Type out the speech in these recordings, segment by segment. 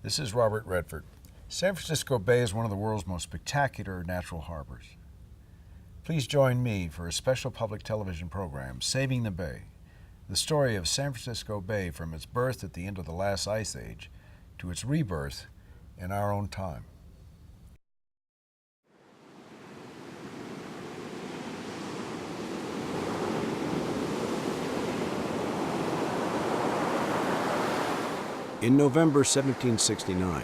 This is Robert Redford. San Francisco Bay is one of the world's most spectacular natural harbors. Please join me for a special public television program, Saving the Bay, the story of San Francisco Bay from its birth at the end of the last ice age to its rebirth in our own time. In November 1769,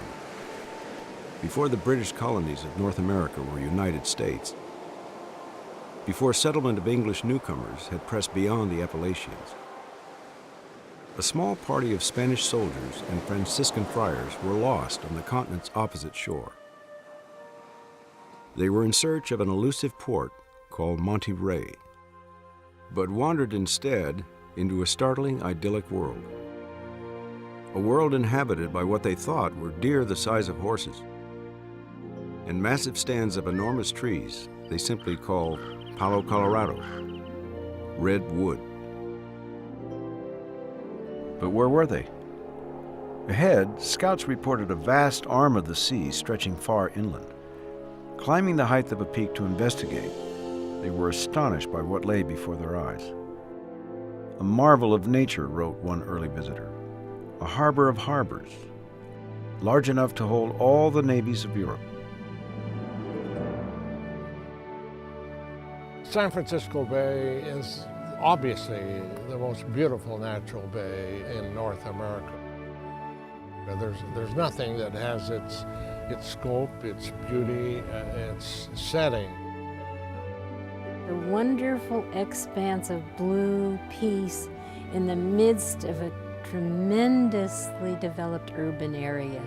before the British colonies of North America were United States, before settlement of English newcomers had pressed beyond the Appalachians, a small party of Spanish soldiers and Franciscan friars were lost on the continent's opposite shore. They were in search of an elusive port called Monte Rey, but wandered instead into a startling, idyllic world. A world inhabited by what they thought were deer the size of horses, and massive stands of enormous trees they simply called Palo Colorado, red wood. But where were they? Ahead, scouts reported a vast arm of the sea stretching far inland. Climbing the height of a peak to investigate, they were astonished by what lay before their eyes. A marvel of nature, wrote one early visitor. A harbor of harbors, large enough to hold all the navies of Europe. San Francisco Bay is obviously the most beautiful natural bay in North America. There's nothing that has its scope, its beauty, its setting. A wonderful expanse of blue peace in the midst of a tremendously developed urban area.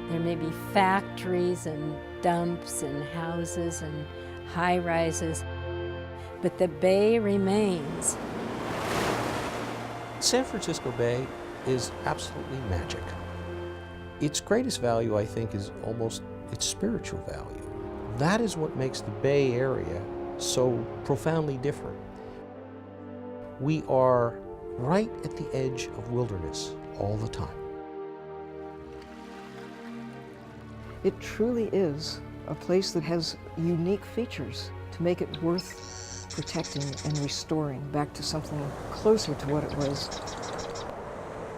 There may be factories and dumps and houses and high-rises, but the bay remains. San Francisco Bay is absolutely magic. Its greatest value, I think, is almost its spiritual value. That is what makes the Bay Area so profoundly different. We are right at the edge of wilderness all the time. It truly is a place that has unique features to make it worth protecting and restoring back to something closer to what it was.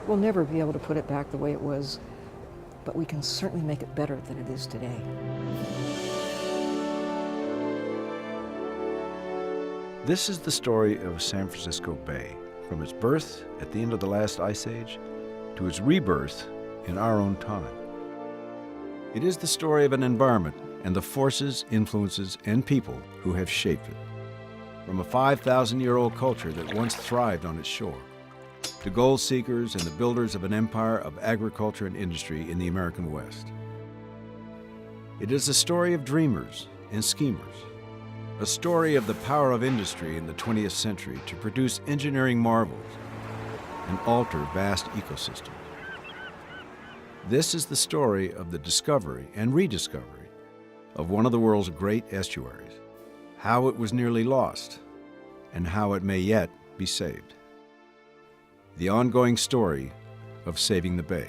We'll never be able to put it back the way it was, but we can certainly make it better than it is today. This is the story of San Francisco Bay, from its birth at the end of the last ice age to its rebirth in our own time. It is the story of an environment and the forces, influences, and people who have shaped it. From a 5,000-year-old culture that once thrived on its shore, to gold seekers and the builders of an empire of agriculture and industry in the American West. It is a story of dreamers and schemers, a story of the power of industry in the 20th century to produce engineering marvels and alter vast ecosystems. This is the story of the discovery and rediscovery of one of the world's great estuaries, how it was nearly lost, and how it may yet be saved. The ongoing story of Saving the Bay.